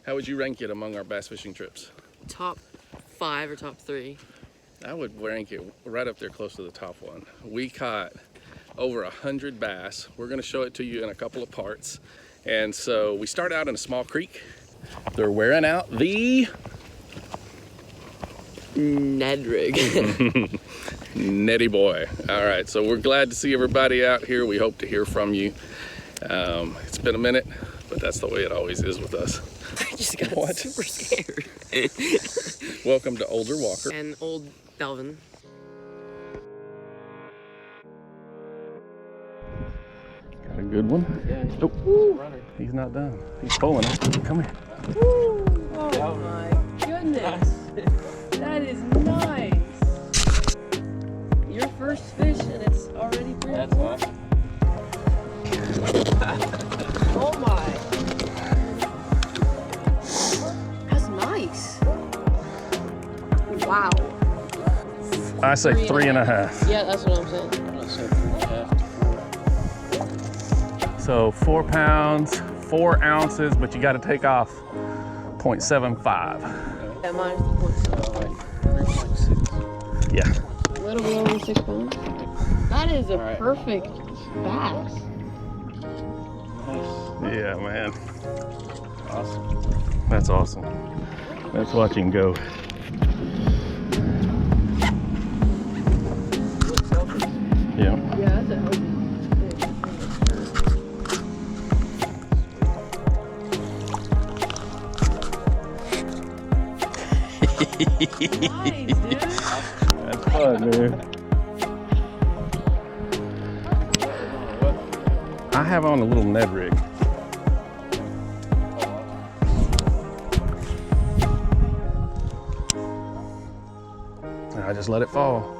How would you rank it among our bass fishing trips? Top 5 or top 3? I would rank it right up there close to the top one. We caught over 100 bass. We're gonna show it to you in a couple of parts. And so we start out in a small creek. They're wearing out the Ned Rig. Netty boy. All right, so we're glad to see everybody out here. We hope to hear from you. It's been a minute, but that's the way it always is with us. I just got super scared. Welcome to Older Walker. And old Delvin. Got a good one. Yeah, oh, he's not done. He's pulling it. Come here. Woo. Oh my goodness. That is nice. Your first fish and it's already pretty. That's awesome. Oh my. That's nice. Wow. I say 3.5. Yeah, that's what I'm saying. I said 3.5 to 4. So 4 pounds, 4 ounces, but you got to take off 0.75. Yeah, minus the 0.75. 3.6. Yeah. A little bit over 6 pounds. That is a perfect bass. Yeah, man. Awesome. That's awesome. Let's watch him go. Yeah. Yeah, that's a healthy. Nice, dude. That's fun, man. I have on a little Ned Rig. I just let it fall.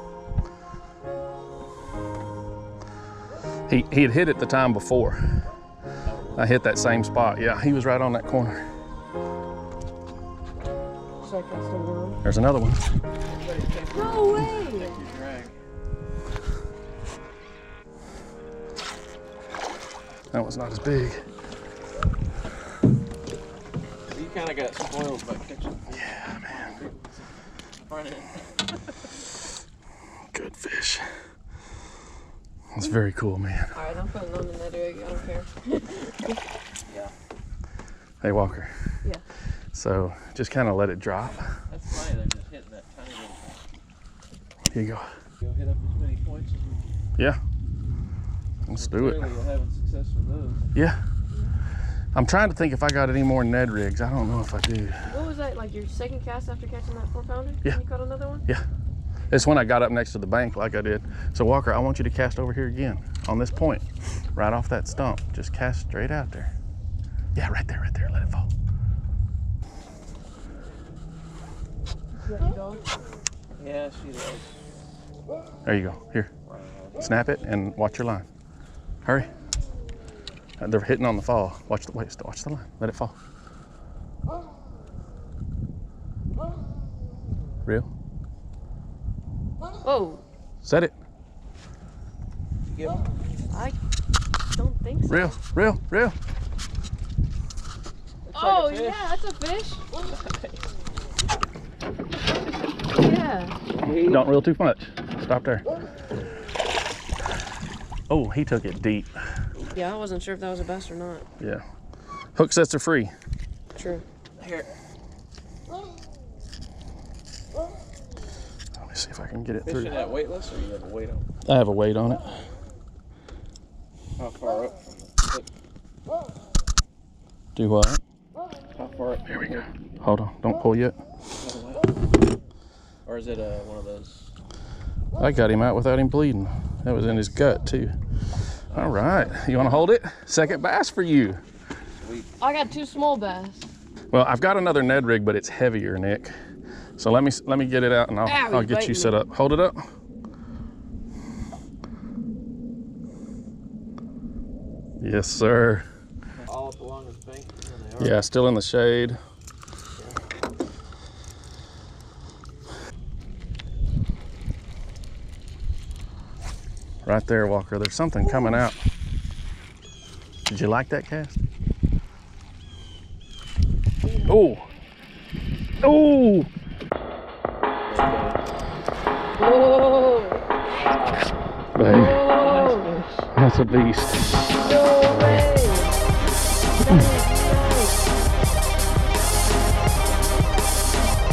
He had hit it the time before. I hit that same spot. Yeah, he was right on that corner. There's another one. No way! That one's not as big. You kind of got spoiled by catching. Yeah, man. Front end. Good fish. That's very cool, man. Alright, I'm putting on the Ned Rig, I don't care. Yeah. Hey, Walker. Yeah. So just kind of let it drop. That's funny, they're just hitting that tiny little. Here you go. You'll hit up as many points as we Yeah. Let's do it. Clearly you're having success with those. Yeah. I'm trying to think if I got any more Ned Rigs. I don't know if I do. What was that, like your second cast after catching that 4-pounder? Yeah. And you caught another one? Yeah. It's when I got up next to the bank like I did. So Walker, I want you to cast over here again on this point, right off that stump. Just cast straight out there. Yeah, right there, let it fall. Yeah, she does. There you go, here. Snap it and watch your line. Hurry. They're hitting on the fall. Watch the line, let it fall. Reel. Oh, Set it. Yep. I don't think so. Reel. Oh, yeah, that's a fish. Yeah. Don't reel too much. Stop there. Oh, he took it deep. Yeah, I wasn't sure if that was a bass or not. Yeah. Hook sets are free. True. Here. Let me see if I can get it Fishing through. that weightless or you have a weight on it? I have a weight on it. How far up from the hook? Do what? How far up? Here we go. Hold on, don't pull yet. Or is it one of those? I got him out without him bleeding. That was in his gut too. All right, you want to hold it? Second bass for you. I got 2 small bass. Well, I've got another Ned Rig, but it's heavier, Nick. So let me get it out and I'll get you set up. Hold it up. Yes, sir. All up along this bank? Yeah, still in the shade. Right there, Walker. There's something coming out. Did you like that cast? Yeah. Oh! Oh! Whoa! Babe, that's a beast. No way!